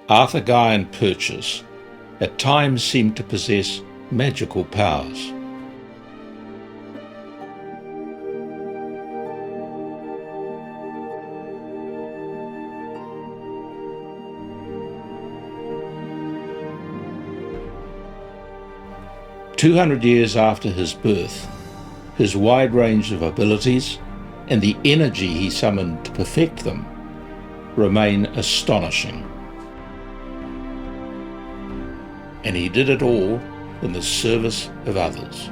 Arthur Guyon Purchas at times seemed to possess magical powers. "200 years after his birth, his wide range of abilities and the energy he summoned to perfect them remain astonishing. And he did it all in the service of others."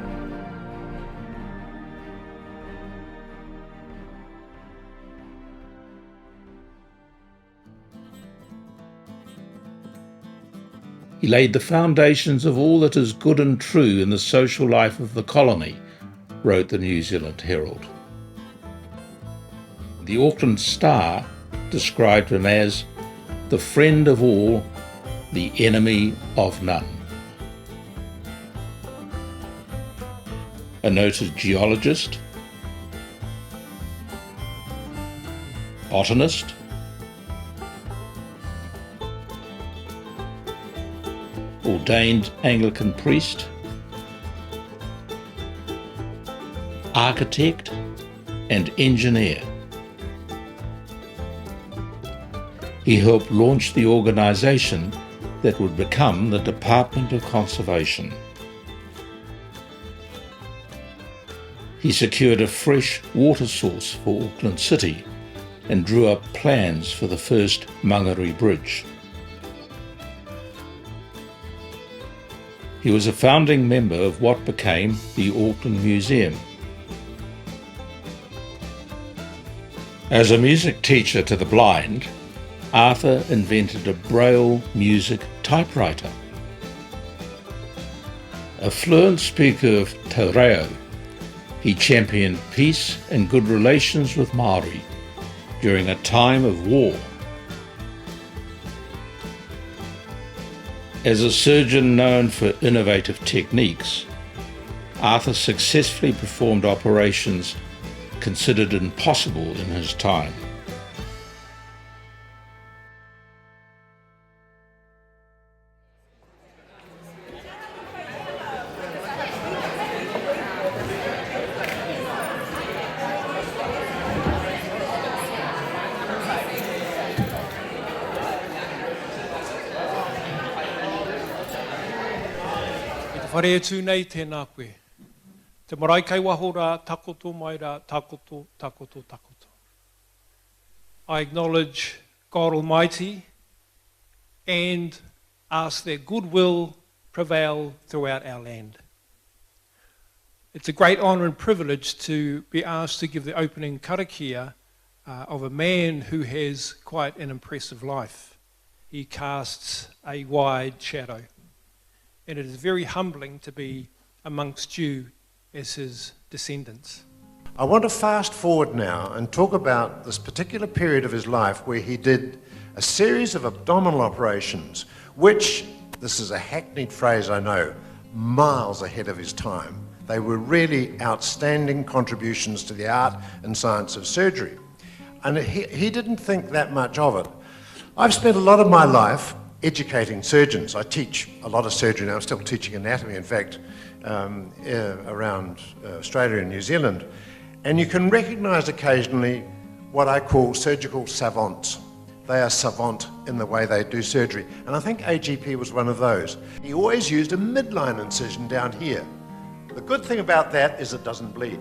He laid the foundations of all that is good and true in the social life of the colony, wrote the New Zealand Herald. The Auckland Star described him as the friend of all, the enemy of none. A noted geologist, botanist, ordained Anglican priest, architect and engineer. He helped launch the organisation that would become the Department of Conservation. He secured a fresh water source for Auckland City and drew up plans for the first Mangere Bridge. He was a founding member of what became the Auckland Museum. As a music teacher to the blind, Arthur invented a Braille music typewriter. A fluent speaker of Te Reo, he championed peace and good relations with Māori during a time of war. As a surgeon known for innovative techniques, Arthur successfully performed operations considered impossible in his time. Whare atu nei tēnā koe. Te marae kai waho rā, takoto mai rā, takoto, takoto, takoto. I acknowledge God Almighty and ask that goodwill prevail throughout our land. It's a great honour and privilege to be asked to give the opening karakia of a man who has quite an impressive life. He casts a wide shadow. And it is very humbling to be amongst you as his descendants. I want to fast forward now and talk about this particular period of his life where he did a series of abdominal operations, which, this is a hackneyed phrase I know, miles ahead of his time. They were really outstanding contributions to the art and science of surgery. And he didn't think that much of it. I've spent a lot of my life educating surgeons. I teach a lot of surgery now. I'm still teaching anatomy, in fact, around Australia and New Zealand. And you can recognise occasionally what I call surgical savants. They are savant in the way they do surgery. And I think AGP was one of those. He always used a midline incision down here. The good thing about that is it doesn't bleed.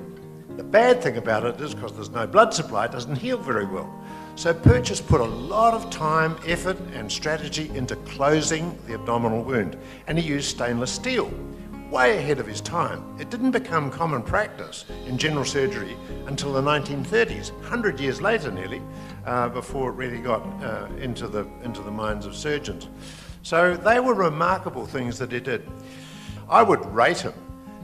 The bad thing about it is because there's no blood supply, it doesn't heal very well. So Purchas put a lot of time, effort and strategy into closing the abdominal wound, and he used stainless steel, way ahead of his time. It didn't become common practice in general surgery until the 1930s, 100 years later nearly, before it really got into the minds of surgeons. So they were remarkable things that he did. I would rate him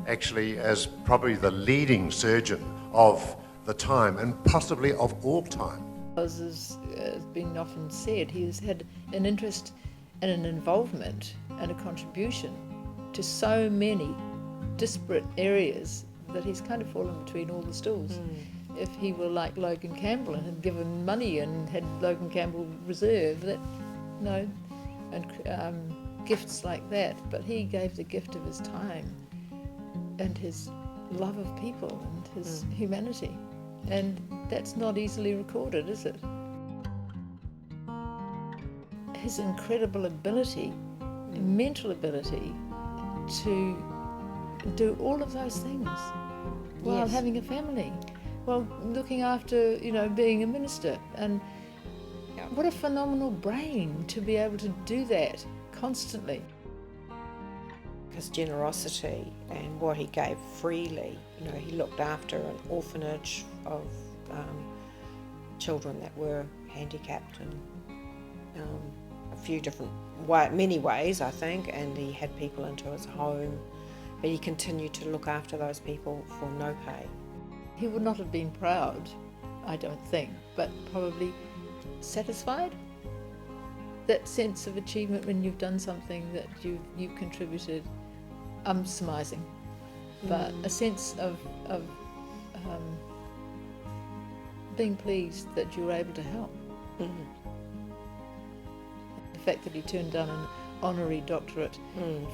actually as probably the leading surgeon of the time and possibly of all time. As has been often said, he has had an interest and an involvement and a contribution to so many disparate areas that he's kind of fallen between all the stools. If he were like Logan Campbell and had given money and had Logan Campbell reserve, that no, and gifts like that, but he gave the gift of his time and his love of people and his humanity, and that's not easily recorded, is it? His incredible ability, mental ability, to do all of those things while having a family, while looking after, being a minister. And what a phenomenal brain to be able to do that constantly. His generosity and what he gave freely. He looked after an orphanage of children that were handicapped in many ways, I think, and he had people into his home, but he continued to look after those people for no pay. He would not have been proud, I don't think, but probably satisfied. That sense of achievement when you've done something that you've contributed, I'm surmising, but a sense of being pleased that you were able to help. The fact that he turned down an honorary doctorate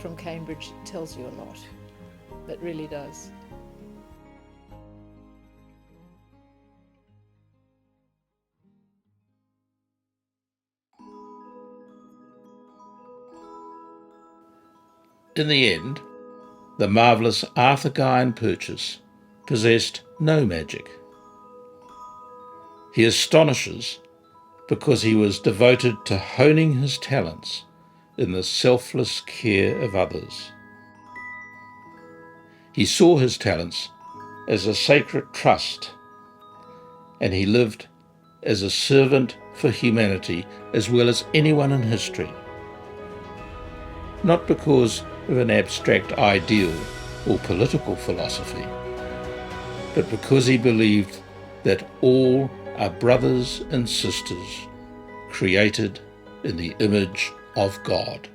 from Cambridge tells you a lot. It really does. In the end, the marvellous Arthur Guyon Purchas possessed no magic. He astonishes because he was devoted to honing his talents in the selfless care of others. He saw his talents as a sacred trust, and he lived as a servant for humanity as well as anyone in history. Not because of an abstract ideal or political philosophy, but because he believed that all are brothers and sisters created in the image of God.